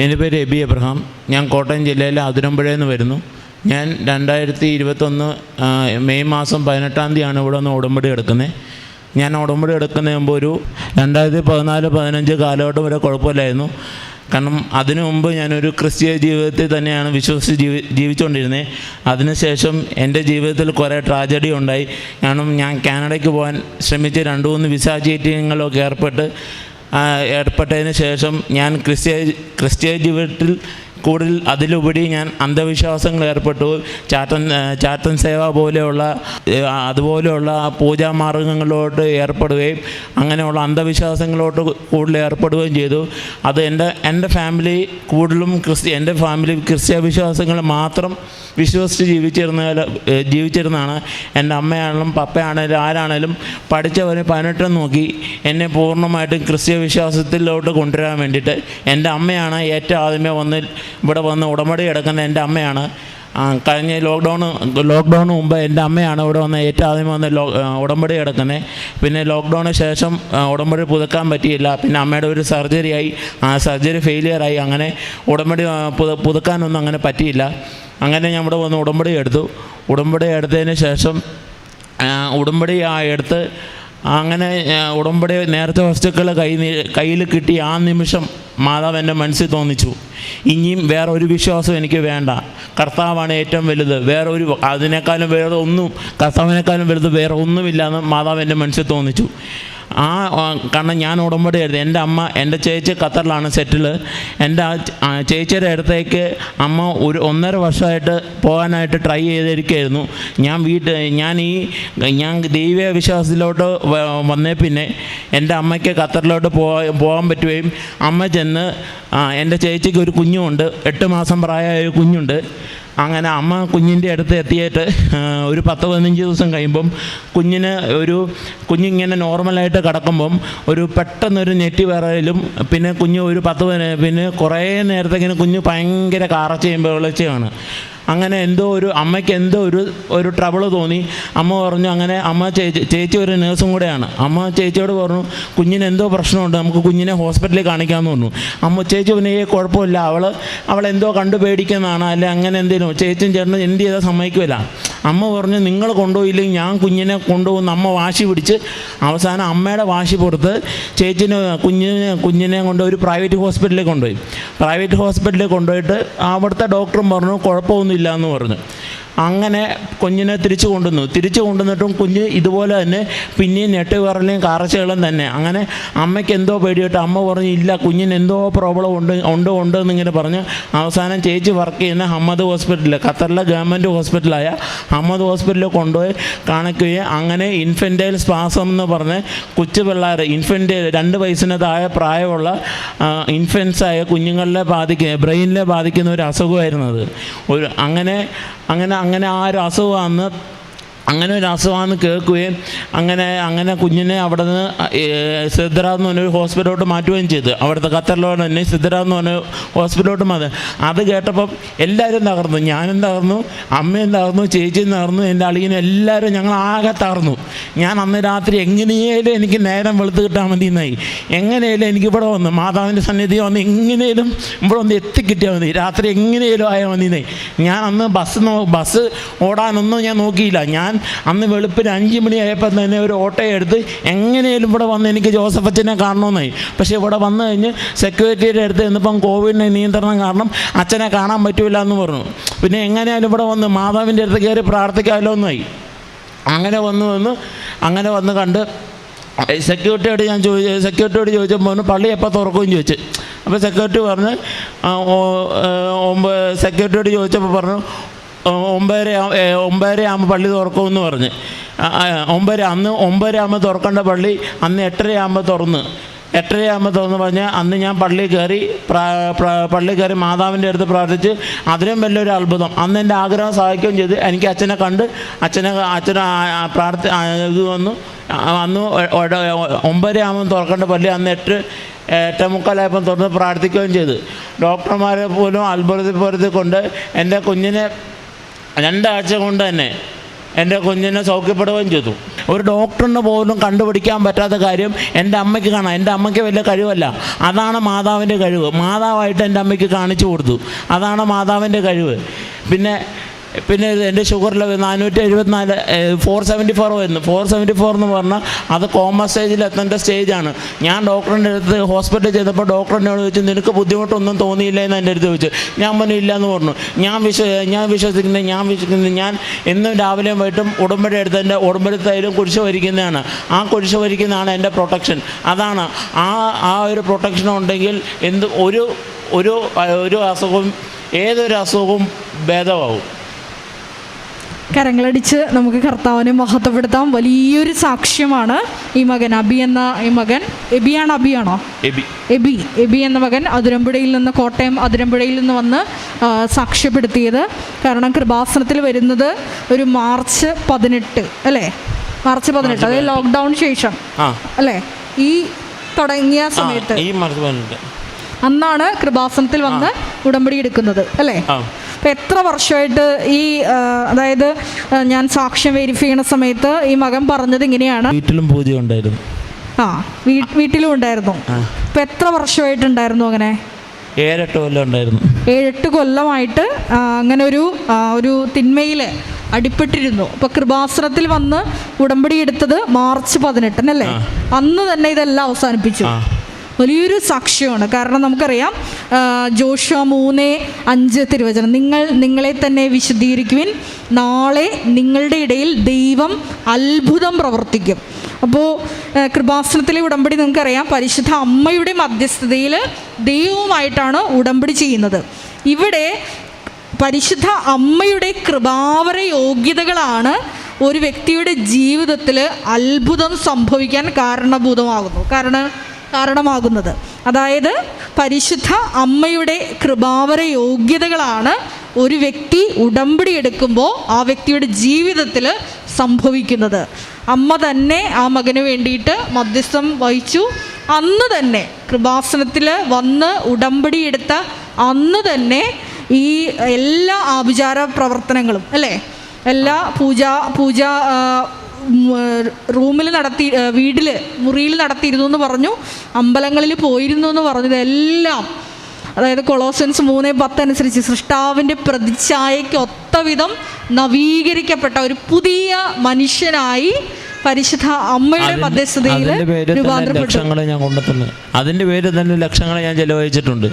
എൻ്റെ പേര് AB Abraham. ഞാൻ കോട്ടയം ജില്ലയിലെ അതിരമ്പുഴയിൽ നിന്ന് വരുന്നു. ഞാൻ 2021 മെയ് മാസം 18-ാം തീയതിയാണ് ഇവിടെ നിന്ന് ഉടമ്പടി എടുക്കുന്നത്. ഞാൻ ഉടമ്പടി എടുക്കുന്നതിന് മുമ്പ് ഒരു 2014-15 കാലഘട്ടം വരെ കുഴപ്പമില്ലായിരുന്നു. കാരണം അതിനു മുമ്പ് ഞാനൊരു ക്രിസ്തീയ ജീവിതത്തിൽ തന്നെയാണ് വിശ്വസിച്ച് ജീവിച്ചുകൊണ്ടിരുന്നത്. അതിനുശേഷം എൻ്റെ ജീവിതത്തിൽ കുറേ ട്രാജഡി ഉണ്ടായി. കാരണം ഞാൻ കാനഡയ്ക്ക് പോകാൻ ശ്രമിച്ച് 2-3 വിസ ചീറ്റിങ്ങുകളൊക്കെ ഏർപ്പെട്ടതിന് ശേഷം ഞാൻ ക്രിസ്തീയ ജീവിതത്തിൽ കൂടുതൽ അതിലുപരി ഞാൻ അന്ധവിശ്വാസങ്ങൾ ഏർപ്പെട്ടു. ചാത്തൻ സേവ അതുപോലെയുള്ള പൂജാമാർഗങ്ങളിലോട്ട് ഏർപ്പെടുകയും അങ്ങനെയുള്ള അന്ധവിശ്വാസങ്ങളോട്ട് കൂടുതൽ ഏർപ്പെടുകയും ചെയ്തു. അത് എൻ്റെ ഫാമിലി കൂടുതലും എൻ്റെ ഫാമിലി ക്രിസ്ത്യ വിശ്വാസങ്ങൾ മാത്രം വിശ്വസിച്ച് ജീവിച്ചിരുന്നതാണ്. എൻ്റെ അമ്മയാണെങ്കിലും പപ്പയാണെങ്കിലും ആരാണെങ്കിലും പഠിച്ചവർ 18 നോക്കി എന്നെ പൂർണ്ണമായിട്ടും ക്രിസ്ത്യ വിശ്വാസത്തിലോട്ട് കൊണ്ടുവരാൻ വേണ്ടിയിട്ട്. എൻ്റെ അമ്മയാണ് ഏറ്റവും ആദ്യമേ ഇവിടെ വന്ന് ഉടമ്പടി എടുക്കുന്ന എൻ്റെ അമ്മയാണ്. കഴിഞ്ഞ ലോക്ക്ഡൗണ് മുമ്പ് എൻ്റെ അമ്മയാണ് ഇവിടെ വന്ന് ഏറ്റവും ആദ്യമേ വന്ന് ഉടമ്പടി എടുക്കുന്നത്. പിന്നെ ലോക്ക്ഡൗണിന് ശേഷം ഉടമ്പടി പുതുക്കാൻ പറ്റിയില്ല. പിന്നെ അമ്മയുടെ ഒരു സർജറിയായി, ആ സർജറി ഫെയിലിയറായി. അങ്ങനെ ഉടമ്പടി പുതുക്കാനൊന്നും അങ്ങനെ പറ്റിയില്ല. അങ്ങനെ ഞാൻ ഇവിടെ വന്ന് ഉടമ്പടി എടുത്തതിന് ശേഷം അങ്ങനെ ഉടമ്പടി നേരത്തെ വസ്തുക്കൾ കയ്യിൽ കിട്ടി ആ നിമിഷം മാതാവ് എൻ്റെ മനസ്സിൽ തോന്നിച്ചു, ഇനിയും വേറെ ഒരു വിശ്വാസം എനിക്ക് വേണ്ട, കർത്താവാണ് ഏറ്റവും വലുത്, കർത്താവിനേക്കാളും വലുത് വേറെ ഒന്നുമില്ലാന്ന് മാതാവ് എൻ്റെ മനസ്സിൽ തോന്നിച്ചു. കാരണം ഞാൻ ഉടമ്പടി എടുത്തു. എൻ്റെ ചേച്ചി ഖത്തറിലാണ് സെറ്റിൽ. എൻ്റെ ചേച്ചിയുടെ അടുത്തേക്ക് അമ്മ 1.5 വർഷമായിട്ട് പോകാനായിട്ട് ട്രൈ ചെയ്തിരിക്കുകയായിരുന്നു. ഞാൻ ദൈവീയ വിശ്വാസത്തിലോട്ട് വന്നേ പിന്നെ എൻ്റെ അമ്മയ്ക്ക് ഖത്തറിലോട്ട് പോകാൻ പറ്റുകയും അമ്മ ചെന്ന് എൻ്റെ ചേച്ചിക്ക് ഒരു കുഞ്ഞുമുണ്ട്, 8 മാസം പ്രായമായ ഒരു കുഞ്ഞുണ്ട്. അങ്ങനെ അമ്മ കുഞ്ഞിൻ്റെ അടുത്ത് എത്തിയിട്ട് ഒരു 10-15 ദിവസം കഴിയുമ്പം കുഞ്ഞിങ്ങനെ നോർമലായിട്ട് കിടക്കുമ്പം പെട്ടെന്നൊരു നെറ്റി വിറയലും പിന്നെ പിന്നെ കുറേ നേരത്തേക്കിന് കുഞ്ഞ് ഭയങ്കര കാറച്ചയും വിളച്ചയാണ്. അങ്ങനെ അമ്മയ്ക്ക് ഒരു ട്രബിൾ തോന്നി. അമ്മ പറഞ്ഞു, അങ്ങനെ ചേച്ചി ഒരു നേഴ്സും കൂടെയാണ്. അമ്മ ചേച്ചിയോട് പറഞ്ഞു, കുഞ്ഞിന് എന്തോ പ്രശ്നമുണ്ട്, നമുക്ക് കുഞ്ഞിനെ ഹോസ്പിറ്റലിൽ കാണിക്കാമെന്ന് പറഞ്ഞു. ചേച്ചി പിന്നെ കുഴപ്പമില്ല, അവൾ എന്തോ കണ്ടു പേടിക്കുന്നതാണ്, അല്ലെ അങ്ങനെ എന്തെങ്കിലും. ചേച്ചിയും ചേട്ടനും എന്ത് ചെയ്താൽ സമ്മതിക്കില്ല. അമ്മ പറഞ്ഞു, നിങ്ങൾ കൊണ്ടുപോയില്ലെങ്കിൽ ഞാൻ കുഞ്ഞിനെ കൊണ്ടുപോകുന്ന. അമ്മ വാശി പിടിച്ച് അവസാനം അമ്മയുടെ വാശി പുറത്ത് കുഞ്ഞിനെ കൊണ്ട് ഒരു പ്രൈവറ്റ് ഹോസ്പിറ്റലിൽ കൊണ്ടുപോയിട്ട് അവിടുത്തെ ഡോക്ടറും പറഞ്ഞു കുഴപ്പമൊന്നുമില്ല എന്ന് പറഞ്ഞു. അങ്ങനെ കുഞ്ഞിനെ തിരിച്ചു കൊണ്ടുവന്നിട്ടും കുഞ്ഞ് ഇതുപോലെ തന്നെ പിന്നെയും നെട്ടുവിറലും കാറച്ചകളും തന്നെ. അങ്ങനെ അമ്മയ്ക്ക് എന്തോ പേടിയിട്ട് അമ്മ പറഞ്ഞു, ഇല്ല കുഞ്ഞിന് എന്തോ പ്രോബ്ലം ഉണ്ട് എന്നിങ്ങനെ പറഞ്ഞ് അവസാനം ചേച്ചി വർക്ക് ചെയ്യുന്ന ഹമ്മദ് ഹോസ്പിറ്റലിൽ, ഖത്തറിലെ ഗവൺമെൻറ് ഹോസ്പിറ്റലായ ഹമ്മദ് ഹോസ്പിറ്റലിൽ കൊണ്ടുപോയി കാണിക്കുകയും അങ്ങനെ ഇൻഫൻറ്റൈൽ സ്പാസം എന്ന് പറഞ്ഞ് കൊച്ചു പിള്ളേർ 2 വയസ്സിന് താഴെ പ്രായമുള്ള ഇൻഫൻസായ കുഞ്ഞുങ്ങളിലെ ബ്രെയിനിലെ ബാധിക്കുന്ന ഒരു അസുഖമായിരുന്നത്. അങ്ങനെ ആ ഒരു അസുഖമാണെന്ന് കേൾക്കുകയും അങ്ങനെ കുഞ്ഞിനെ അവിടെ നിന്ന് സിദ്ദറാന്ന് പറഞ്ഞൊരു ഹോസ്പിറ്റലോട്ട് മാറ്റുകയും ചെയ്തു. അവിടുത്തെ ഖത്തറിലോട്ട് തന്നെ സിദ്ദറാന്ന് പറഞ്ഞ ഹോസ്പിറ്റലോട്ട് മാറി. അത് കേട്ടപ്പം എല്ലാവരും തകർന്നു. ഞാനും തകർന്നു, അമ്മയും തകർന്നു, ചേച്ചിയും തകർന്നു, എൻ്റെ അളിയനും എല്ലാവരും ഞങ്ങൾ ആകെ തകർന്നു. ഞാൻ അന്ന് രാത്രി എങ്ങനെയായാലും എനിക്ക് നേരം വെളുത്ത് കിട്ടാൻ മതി എന്നായി. എങ്ങനെയായാലും എനിക്കിവിടെ വന്ന് മാതാവിൻ്റെ സന്നിധി വന്ന് എങ്ങനെയാലും ഇവിടെ വന്ന് എത്തിക്കിട്ടിയാൽ മതി, രാത്രി എങ്ങനെയാലും ആയാൽ മതി എന്നായി. ഞാൻ അന്ന് ബസ് ഓടാനൊന്നും ഞാൻ നോക്കിയില്ല. ഞാൻ അന്ന് വെളുപ്പിന് 5 മണിയായപ്പോൾ തന്നെ ഒരു ഓട്ടോ എടുത്ത് എങ്ങനെയും ഇവിടെ വന്ന് എനിക്ക് ജോസഫ് അച്ഛനെ കാണണമെന്നായി. പക്ഷേ ഇവിടെ വന്നു കഴിഞ്ഞ് സെക്യൂരിറ്റിയുടെ അടുത്ത് നിന്നിപ്പം കോവിഡിൻ്റെ നിയന്ത്രണം കാരണം അച്ഛനെ കാണാൻ പറ്റില്ല എന്ന് പറഞ്ഞു. പിന്നെ എങ്ങനെയാലും ഇവിടെ വന്ന് മാതാവിൻ്റെ അടുത്ത് കയറി പ്രാർത്ഥിക്കാമല്ലോ എന്നായി. അങ്ങനെ വന്ന് കണ്ട് സെക്യൂരിറ്റിയോട് ചോദിച്ചപ്പോൾ പള്ളി എപ്പോൾ തുറക്കുകയും ചോദിച്ചു. അപ്പോൾ സെക്യൂരിറ്റി പറഞ്ഞ് സെക്യൂരിറ്റിയോട് ചോദിച്ചപ്പോൾ പറഞ്ഞു 9:30 ആകുമ്പോൾ പള്ളി തുറക്കുമെന്ന് പറഞ്ഞ്. 9:30 അന്ന് 9:30 ആകുമ്പോൾ തുറക്കേണ്ട പള്ളി അന്ന് 8:30 ആകുമ്പോൾ തുറന്ന് പറഞ്ഞ് അന്ന് ഞാൻ പള്ളി കയറി മാതാവിൻ്റെ അടുത്ത് പ്രാർത്ഥിച്ച്. അതിലും വലിയൊരു അത്ഭുതം, അന്ന് എൻ്റെ ആഗ്രഹം സഹായിക്കുകയും ചെയ്ത്. എനിക്ക് അച്ഛനെ കണ്ട് അച്ഛനെ ഇത് വന്നു. അന്ന് 9:30 ആകുമ്പോൾ തുറക്കേണ്ട പള്ളി അന്ന് 8:45 തുറന്ന് പ്രാർത്ഥിക്കുകയും ചെയ്തു. ഡോക്ടർമാരെ പോലും അത്ഭുതപ്പെടുത്തിക്കൊണ്ട് എൻ്റെ കുഞ്ഞിനെ 2 ആഴ്ച കൊണ്ട് തന്നെ എൻ്റെ കുഞ്ഞിനെ സൗഖ്യപ്പെടുകയും ചെയ്തു. ഒരു ഡോക്ടറിന് പോലും കണ്ടുപിടിക്കാൻ പറ്റാത്ത കാര്യം എൻ്റെ അമ്മയ്ക്ക് കാണാം. എൻ്റെ അമ്മയ്ക്ക് വലിയ കഴിവല്ല, അതാണ് മാതാവിൻ്റെ കഴിവ്. മാതാവായിട്ട് എൻ്റെ അമ്മയ്ക്ക് കാണിച്ചു കൊടുത്തു, അതാണ് മാതാവിൻ്റെ കഴിവ്. പിന്നെ എൻ്റെ ഷുഗർ ലെവൽ 474, 474 വരുന്നു. 474 എന്ന് പറഞ്ഞാൽ അത് കോമ സ്റ്റേജിൽ എത്തേണ്ട സ്റ്റേജാണ്. ഞാൻ ഡോക്ടറിൻ്റെ അടുത്ത് ഹോസ്പിറ്റലിൽ ചെയ്തപ്പോൾ ഡോക്ടർ എന്നോട് ചോദിച്ചു, നിനക്ക് ബുദ്ധിമുട്ടൊന്നും തോന്നിയില്ല എന്ന് എൻ്റെ അടുത്ത് ചോദിച്ചു. ഞാൻ പറഞ്ഞു ഇല്ല എന്ന് പറഞ്ഞു. ഞാൻ വിശ്വസിക്കുന്നത് ഞാൻ എന്നും രാവിലെയും വൈകിട്ടും ഉടമ്പടി എടുത്തതിൻ്റെ ഉടമ്പടി തൈലും കുരിശ് വരിക്കുന്നതാണ്. ആ കുരിശ് വരിക്കുന്നതാണ് എൻ്റെ പ്രൊട്ടക്ഷൻ. അതാണ് ആ ഒരു പ്രൊട്ടക്ഷൻ ഉണ്ടെങ്കിൽ ഒരു അസുഖവും ഏതൊരു അസുഖവും ഭേദമാവും. കരങ്ങളടിച്ച് നമുക്ക് കർത്താവിനെ മഹത്വപ്പെടുത്താം. വലിയൊരു സാക്ഷ്യമാണ് ഈ മകൻ അബി എന്ന ഈ മകൻ. അബിയാണോ? എബി എന്ന മകൻ കോട്ടയം അതിരമ്പുഴയിൽ നിന്ന് വന്ന് സാക്ഷ്യപ്പെടുത്തിയത്. കാരണം കൃപാസനത്തിൽ വരുന്നത് ഒരു മാർച്ച് 18 അല്ലേ? മാർച്ച് 18, അതായത് ലോക്ക്ഡൗൺ ശേഷം അല്ലേ, ഈ തുടങ്ങിയ സമയത്ത് അന്നാണ് കൃപാസനത്തിൽ വന്ന് ഉടമ്പടി എടുക്കുന്നത് അല്ലേ? അപ്പം എത്ര വർഷമായിട്ട് അതായത് ഞാൻ സാക്ഷ്യം വെരിഫൈ ചെയ്യുന്ന സമയത്ത് ഈ മകൻ പറഞ്ഞത് ഇങ്ങനെയാണ്, വീട്ടിലും പൂജ ഉണ്ടായിരുന്നു. വീട്ടിലും ഉണ്ടായിരുന്നു. അപ്പം എത്ര വർഷമായിട്ടുണ്ടായിരുന്നു അങ്ങനെ? 7-8 കൊല്ലം ഉണ്ടായിരുന്നു. 7-8 കൊല്ലമായിട്ട് അങ്ങനെ ഒരു തിന്മയിൽ അടിപ്പെട്ടിരുന്നു. അപ്പോൾ കൃപാസനത്തിൽ വന്ന് ഉടമ്പടി എടുത്തത് മാർച്ച് 18 അല്ലേ? അന്ന് തന്നെ ഇതെല്ലാം അവസാനിപ്പിച്ചു. വലിയൊരു സാക്ഷ്യമാണ്. കാരണം നമുക്കറിയാം ജോഷുവ 3:5 തിരുവചനം, നിങ്ങളെ തന്നെ വിശദീകരിക്കുവിൻ, നാളെ നിങ്ങളുടെ ഇടയിൽ ദൈവം അത്ഭുതം പ്രവർത്തിക്കും. അപ്പോൾ കൃപാസനത്തിലെ ഉടമ്പടി നിങ്ങൾക്കറിയാം, പരിശുദ്ധ അമ്മയുടെ മധ്യസ്ഥതയിൽ ദൈവവുമായിട്ടാണ് ഉടമ്പടി ചെയ്യുന്നത്. ഇവിടെ പരിശുദ്ധ അമ്മയുടെ കൃപാവര യോഗ്യതകളാണ് ഒരു വ്യക്തിയുടെ ജീവിതത്തിൽ അത്ഭുതം സംഭവിക്കാൻ കാരണമാകുന്നത്. അതായത് പരിശുദ്ധ അമ്മയുടെ കൃപാവര യോഗ്യതകളാണ് ഒരു വ്യക്തി ഉടമ്പടി എടുക്കുമ്പോൾ ആ വ്യക്തിയുടെ ജീവിതത്തിൽ സംഭവിക്കുന്നത്. അമ്മ തന്നെ ആ മകന് വേണ്ടിയിട്ട് മധ്യസ്ഥം വഹിച്ചു. അന്ന് തന്നെ കൃപാസനത്തിൽ വന്ന് ഉടമ്പടി എടുത്ത അന്ന് തന്നെ ഈ എല്ലാ ആഭിചാര പ്രവർത്തനങ്ങളും അല്ലേ, എല്ലാ പൂജ റൂമിൽ മുറിയിൽ നടത്തിയിരുന്നു എന്ന് പറഞ്ഞു, അമ്പലങ്ങളിൽ പോയിരുന്നു എന്ന് പറഞ്ഞു. ഇതെല്ലാം അതായത് കൊളോസ്യൻസ് 3:10 അനുസരിച്ച് സൃഷ്ടാവിൻ്റെ പ്രതിച്ഛായയ്ക്ക് ഒത്തവിധം നവീകരിക്കപ്പെട്ട ഒരു പുതിയ മനുഷ്യനായി പരിശുദ്ധ അമ്മയുടെ മധ്യസ്ഥതയിൽ രൂപാന്തരപ്പെട്ടു. അതിൻ്റെ പേരിൽ തന്നെ ലക്ഷങ്ങൾ ഞാൻ ചെലവഴിച്ചിട്ടുണ്ട്.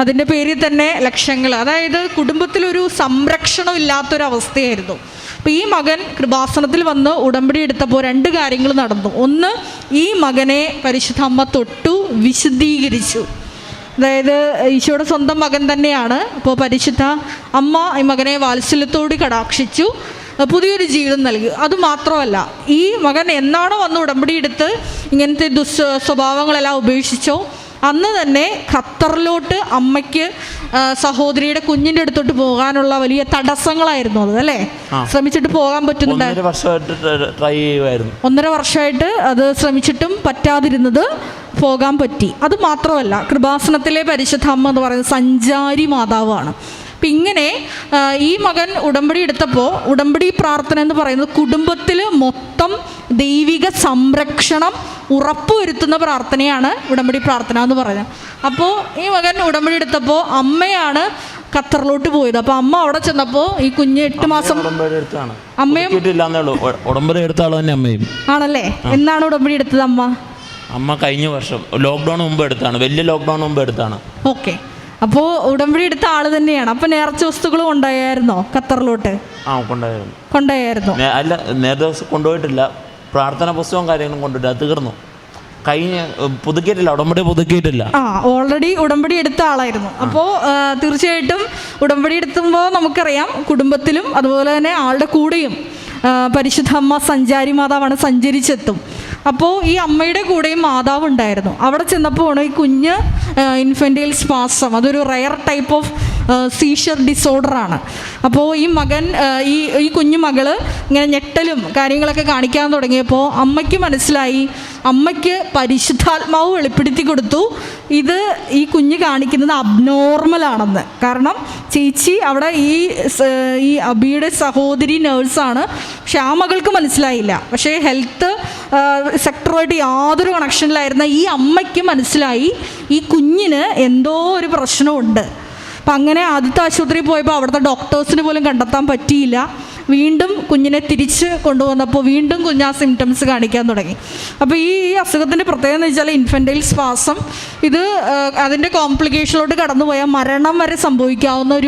അതിൻ്റെ പേരിൽ തന്നെ ലക്ഷങ്ങൾ. അതായത് കുടുംബത്തിലൊരു സംരക്ഷണം ഇല്ലാത്തൊരവസ്ഥയായിരുന്നു. അപ്പോൾ ഈ മകൻ കൃപാസനത്തിൽ വന്ന് ഉടമ്പടി എടുത്തപ്പോൾ 2 കാര്യങ്ങൾ നടന്നു. ഒന്ന്, ഈ മകനെ പരിശുദ്ധ അമ്മ തൊട്ടു വിശുദ്ധീകരിച്ചു. അതായത് ഈശോയുടെ സ്വന്തം മകൻ തന്നെയാണ്. അപ്പോൾ പരിശുദ്ധ അമ്മ ഈ മകനെ വാത്സല്യത്തോട് കടാക്ഷിച്ചു, പുതിയൊരു ജീവിതം നൽകി. അതുമാത്രമല്ല, ഈ മകൻ എന്നാണോ വന്ന് ഉടമ്പടി എടുത്ത് ഇങ്ങനത്തെ സ്വഭാവങ്ങളെല്ലാം ഉപേക്ഷിച്ചോ അന്ന് തന്നെ ഖത്തറിലോട്ട് അമ്മയ്ക്ക് സഹോദരിയുടെ കുഞ്ഞിൻ്റെ അടുത്തോട്ട് പോകാനുള്ള വലിയ തടസ്സങ്ങളായിരുന്നു അത് അല്ലേ? ശ്രമിച്ചിട്ട് പോകാൻ പറ്റുന്നുണ്ടായിരുന്നു. 1.5 വർഷമായിട്ട് അത് ശ്രമിച്ചിട്ടും പറ്റാതിരുന്നത് പോകാൻ പറ്റി. അത് മാത്രമല്ല, കൃപാസനത്തിലെ പരിശുദ്ധ അമ്മ എന്ന് പറയുന്നത് സഞ്ചാരി മാതാവാണ്. അപ്പം ഇങ്ങനെ ഈ മകൻ ഉടമ്പടി എടുത്തപ്പോൾ ഉടമ്പടി പ്രാർത്ഥന എന്ന് പറയുന്നത് കുടുംബത്തിൽ മൊത്തം ദൈവിക സംരക്ഷണം ഉറപ്പുവരുത്തുന്ന പ്രാർത്ഥനയാണ് ഉടമ്പടി പ്രാർത്ഥന എന്ന് പറയുന്നത്. അപ്പോൾ ഈ മകൻ ഉടമ്പടി എടുത്തപ്പോൾ അമ്മയാണ് ഖത്തറിലോട്ട് പോയത്. അപ്പോൾ അമ്മ അവിടെ ചെന്നപ്പോൾ ഈ കുഞ്ഞ് 8 മാസം അമ്മയും ആണല്ലേ? എന്നാണ് ഉടമ്പടി എടുത്തത് അമ്മ കഴിഞ്ഞ വർഷം ലോക്ക്ഡൗൺ മുമ്പ് എടുത്താണ്, വലിയ ലോക്ക്ഡൗൺ മുമ്പ് എടുത്താണ്. ഓക്കെ, അപ്പോൾ ഉടമ്പടി എടുത്ത ആള് തന്നെയാണ്. അപ്പം നേർച്ച വസ്തുക്കളും കൊണ്ടുപോയായിരുന്നോ ഖത്തറിലോട്ട്? കൊണ്ടുപോയായിരുന്നു. അല്ല, നേരത്തെ ദിവസം കൊണ്ടുപോയിട്ടില്ല. പ്രാർത്ഥന പുസ്തകവും കാര്യങ്ങളും കൊണ്ടുപോയിട്ട് തീർന്നു. പുതുക്കിയിട്ടില്ല, ഉടമ്പടി പുതുക്കിയിട്ടില്ല. ഓൾറെഡി ഉടമ്പടി എടുത്ത ആളായിരുന്നു. അപ്പോൾ തീർച്ചയായിട്ടും ഉടമ്പടി എടുത്തുമ്പോൾ നമുക്കറിയാം കുടുംബത്തിലും അതുപോലെ തന്നെ ആളുടെ കൂടെയും പരിശുദ്ധ അമ്മ സഞ്ചാരി മാതാവാണ്, സഞ്ചരിച്ചെത്തും. അപ്പോൾ ഈ അമ്മയുടെ കൂടെയും മാതാവ് ഉണ്ടായിരുന്നു. അവിടെ ചെന്നപ്പോൾ ഈ കുഞ്ഞ് ഇൻഫൻറ്റൈൽ സ്പാസം, അതൊരു റയർ ടൈപ്പ് ഓഫ് സീഷർ ഡിസോർഡറാണ്. അപ്പോൾ ഈ മകൻ ഈ കുഞ്ഞു മകള് ഇങ്ങനെ ഞെട്ടലും കാര്യങ്ങളൊക്കെ കാണിക്കാൻ തുടങ്ങിയപ്പോൾ അമ്മയ്ക്ക് മനസ്സിലായി, അമ്മയ്ക്ക് പരിശുദ്ധാത്മാവ് വെളിപ്പെടുത്തി കൊടുത്തു ഇത് ഈ കുഞ്ഞ് കാണിക്കുന്നത് അബ്നോർമലാണെന്ന്. കാരണം ചേച്ചി അവിടെ ഈ അബിയുടെ സഹോദരി നേഴ്സാണ്, പക്ഷെ ആ മകൾക്ക് മനസ്സിലായില്ല. പക്ഷേ ഹെൽത്ത് സെക്ടറുമായിട്ട് യാതൊരു കണക്ഷനിലായിരുന്ന ഈ അമ്മയ്ക്ക് മനസ്സിലായി ഈ കുഞ്ഞിന് എന്തോ ഒരു പ്രശ്നമുണ്ട്. അപ്പം അങ്ങനെ ആദ്യത്തെ ആശുപത്രിയിൽ പോയപ്പോൾ അവിടുത്തെ ഡോക്ടേഴ്സിന് പോലും കണ്ടെത്താൻ പറ്റിയില്ല. വീണ്ടും കുഞ്ഞിനെ തിരിച്ച് കൊണ്ടുവന്നപ്പോൾ വീണ്ടും കുഞ്ഞ് ആ സിംറ്റംസ് കാണിക്കാൻ തുടങ്ങി. അപ്പോൾ ഈ അസുഖത്തിൻ്റെ പ്രത്യേകത എന്ന് വെച്ചാൽ ഇൻഫൻറ്റൈൽ സ്പാസം. ഇത് അതിൻ്റെ കോംപ്ലിക്കേഷനിലോട്ട് കടന്നു പോയാൽ മരണം വരെ സംഭവിക്കാവുന്ന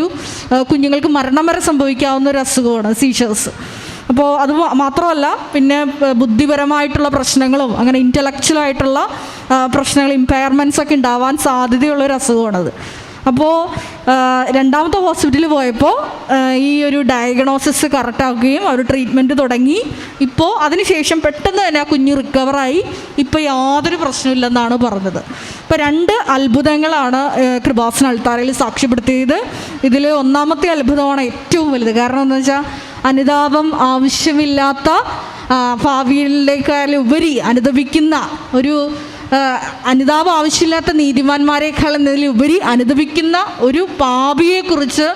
കുഞ്ഞുങ്ങൾക്ക് മരണം വരെ സംഭവിക്കാവുന്ന ഒരു അസുഖമാണ് സീഷേഴ്സ്. അപ്പോൾ അത് മാത്രമല്ല, പിന്നെ ബുദ്ധിപരമായിട്ടുള്ള പ്രശ്നങ്ങളും അങ്ങനെ ഇൻ്റലക്ച്വലായിട്ടുള്ള പ്രശ്നങ്ങൾ, ഇമ്പയർമെൻറ്റ്സ് ഒക്കെ ഉണ്ടാവാൻ സാധ്യതയുള്ളൊരു അസുഖമാണത്. അപ്പോൾ രണ്ടാമത്തെ ഹോസ്പിറ്റലിൽ പോയപ്പോൾ ഈ ഒരു ഡയഗ്നോസിസ് കറക്റ്റാക്കുകയും അവർ ട്രീറ്റ്മെൻറ്റ് തുടങ്ങി. ഇപ്പോൾ അതിനുശേഷം പെട്ടെന്ന് തന്നെ ആ കുഞ്ഞ് റിക്കവറായി, ഇപ്പോൾ യാതൊരു പ്രശ്നമില്ലെന്നാണ് പറഞ്ഞത്. ഇപ്പോൾ 2 അത്ഭുതങ്ങളാണ് കൃപാസന അൾത്താരയിൽ സാക്ഷ്യപ്പെടുത്തിയത്. ഇതിൽ ഒന്നാമത്തെ അത്ഭുതമാണ് ഏറ്റവും വലുത്. കാരണം എന്താണെന്ന് വെച്ചാൽ അനുതാപം ആവശ്യമില്ലാത്ത ഭാവിയിലേക്കാളുപരി അനുദപിക്കുന്ന ഒരു അനുതാപം ആവശ്യമില്ലാത്ത നീതിമാന്മാരെക്കാൾ എന്നതിലുപരി അനുദപിക്കുന്ന ഒരു പാപിയെക്കുറിച്ച്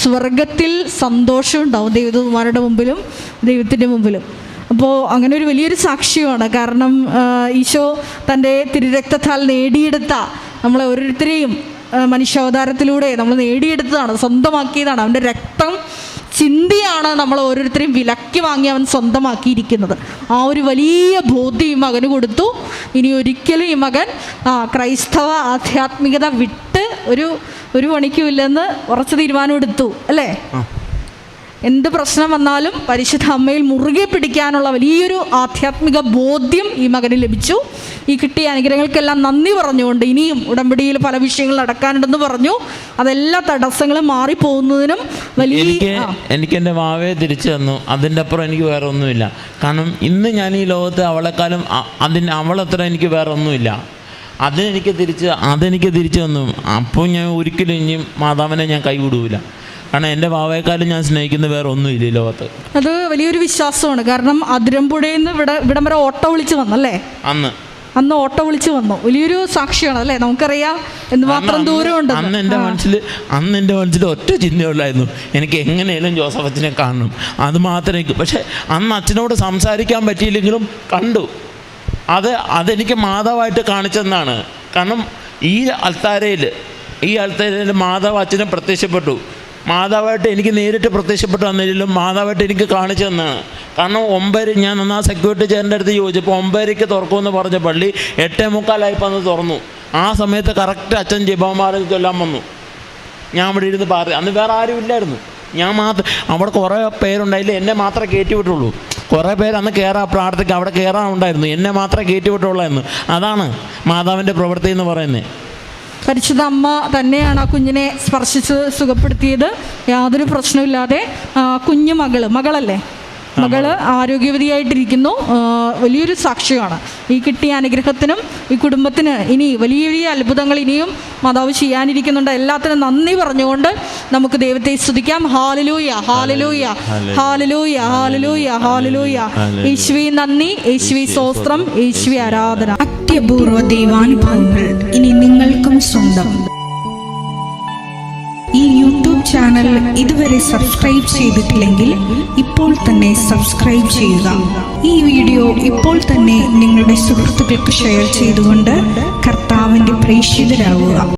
സ്വർഗത്തിൽ സന്തോഷമുണ്ടാവും ദൈവദൂതന്മാരുടെ മുമ്പിലും ദൈവത്തിൻ്റെ മുമ്പിലും. അപ്പോൾ അങ്ങനെ ഒരു വലിയൊരു സാക്ഷ്യമാണ്. കാരണം ഈശോ തൻ്റെ തിരുരക്തത്താൽ നേടിയെടുത്ത നമ്മളെ ഓരോരുത്തരെയും മനുഷ്യാവതാരത്തിലൂടെ നമ്മൾ നേടിയെടുത്തതാണ്, സ്വന്തമാക്കിയതാണ്. അവൻ്റെ രക്തം ചിന്തിയാണ് നമ്മൾ ഓരോരുത്തരെയും വിലക്കി വാങ്ങി അവൻ സ്വന്തമാക്കിയിരിക്കുന്നത്. ആ ഒരു വലിയ ബോധ്യം ഈ മകന് കൊടുത്തു. ഇനി ഒരിക്കലും ഈ മകൻ ക്രൈസ്തവ ആധ്യാത്മികത വിട്ട് ഒരു പണിക്കുമില്ലെന്ന് ഉറച്ച തീരുമാനം എടുത്തു, അല്ലേ? എന്ത് പ്രശ്നം വന്നാലും പരിശുദ്ധ അമ്മയിൽ മുറുകെ പിടിക്കാനുള്ള വലിയൊരു ആധ്യാത്മിക ബോധ്യം ഈ മകന് ലഭിച്ചു. ഈ കിട്ടിയ അനുഗ്രഹങ്ങൾക്കെല്ലാം നന്ദി പറഞ്ഞുകൊണ്ട് ഇനിയും ഉടമ്പടിയിൽ പല വിഷയങ്ങൾ നടക്കാനുണ്ടെന്ന് പറഞ്ഞു. അതെല്ലാ തടസ്സങ്ങളും മാറിപ്പോകുന്നതിനും എനിക്ക് എൻ്റെ വാവയെ തിരിച്ചു തന്നു. അതിൻ്റെ അപ്പുറം എനിക്ക് വേറെ ഒന്നുമില്ല. കാരണം ഇന്ന് ഞാൻ ഈ ലോകത്ത് അവളെക്കാളും അവളത്ര എനിക്ക് വേറെ ഒന്നുമില്ല. അതെനിക്ക് തിരിച്ചു തന്നു. അപ്പോൾ ഞാൻ ഒരിക്കലും ഇനിയും മാതാവിനെ ഞാൻ കൈവിടൂല. കാരണം എൻ്റെ വാവയെക്കാളും ഞാൻ സ്നേഹിക്കുന്ന വേറെ ഒന്നുമില്ല ഈ ലോകത്ത്. അത് വലിയൊരു വിശ്വാസമാണ്. കാരണം അതിരമ്പുഴയിൽ നിന്ന് ഇവിടം വരെ ഓട്ടോ വിളിച്ച് വന്നല്ലേ? അന്ന് ഓട്ടോ വിളിച്ച് വന്നു. വലിയൊരു സാക്ഷിയാണ്, അല്ലേ? നമുക്കറിയാം എന്തുമാത്രം ദൂരമുണ്ട്. അന്ന് എൻ്റെ മനസ്സിൽ ഒറ്റ ചിന്തയുള്ളായിരുന്നു, എനിക്ക് എങ്ങനെയാലും ജോസഫ് അച്ഛനെ കാണണം. അത് മാത്രമേ എനിക്ക്. പക്ഷേ അന്ന് അച്ഛനോട് സംസാരിക്കാൻ പറ്റിയില്ലെങ്കിലും കണ്ടു. അതെനിക്ക് മാതാവായിട്ട് കാണിച്ചെന്നാണ്. കാരണം ഈ അൾത്താരയിൽ മാതാവ് അച്ഛനെ പ്രത്യക്ഷപ്പെട്ടു. മാതാവായിട്ട് എനിക്ക് നേരിട്ട് പ്രത്യക്ഷപ്പെട്ടു തന്നില്ലെങ്കിലും മാതാവായിട്ട് എനിക്ക് കാണിച്ചു തന്നാണ്. കാരണം 9 ഞാൻ അന്ന് ആ സെക്യൂരിറ്റി ചേട്ടൻ്റെ അടുത്ത് ചോദിച്ചപ്പോൾ 9:00 തുറക്കുമെന്ന് പറഞ്ഞ പള്ളി 8:45 അന്ന് തുറന്നു. ആ സമയത്ത് കറക്റ്റ് അച്ഛൻ ജപമാല ചൊല്ലാൻ വന്നു. ഞാൻ അവിടെ ഇരുന്ന് പറഞ്ഞു. അന്ന് വേറെ ആരും ഇല്ലായിരുന്നു, ഞാൻ മാത്രം. അവിടെ കുറേ പേരുണ്ടായില്ല, എന്നെ മാത്രമേ കയറ്റി വിട്ടുള്ളൂ. കുറേ പേര് അന്ന് പ്രാർത്ഥിക്കുക അവിടെ കയറാനുണ്ടായിരുന്നു, എന്നെ മാത്രമേ കയറ്റി വിട്ടുള്ളായിരുന്നു. അതാണ് മാതാവിൻ്റെ പ്രവൃത്തി എന്ന് പറയുന്നത്. പരിശുദ്ധ അമ്മ തന്നെയാണ് ആ കുഞ്ഞിനെ സ്പർശിച്ച് സുഖപ്പെടുത്തിയത്. യാതൊരു പ്രശ്നമില്ലാതെ കുഞ്ഞു മകളല്ലേ, മകള് ആരോഗ്യവതിയായിട്ടിരിക്കുന്നു. വലിയൊരു സാക്ഷ്യമാണ്. ഈ കിട്ടിയ അനുഗ്രഹത്തിനും ഈ കുടുംബത്തിന് ഇനി വലിയ വലിയ അത്ഭുതങ്ങൾ ഇനിയും മാതാവ് ചെയ്യാനിരിക്കുന്നുണ്ട്. എല്ലാത്തിനും നന്ദി പറഞ്ഞുകൊണ്ട് നമുക്ക് ദൈവത്തെ സ്തുതിക്കാം. Hallelujah, hallelujah, hallelujah, hallelujah, hallelujah. യേശുവേ നന്ദി, യേശുവേ സ്തോത്രം, യേശുവേ ആരാധന. അത്യപൂർവ ദൈവാനുഭവങ്ങൾ ഇനി നിങ്ങൾക്കും സ്വന്തം. ഈ യൂട്യൂബ് ചാനൽ ഇതുവരെ സബ്സ്ക്രൈബ് ചെയ്തിട്ടില്ലെങ്കിൽ ഇപ്പോൾ തന്നെ സബ്സ്ക്രൈബ് ചെയ്യുക. ഈ വീഡിയോ ഇപ്പോൾ തന്നെ നിങ്ങളുടെ സുഹൃത്തുക്കൾക്ക് ഷെയർ ചെയ്തുകൊണ്ട് കർത്താവിൻ്റെ പ്രേക്ഷിതരാകുക.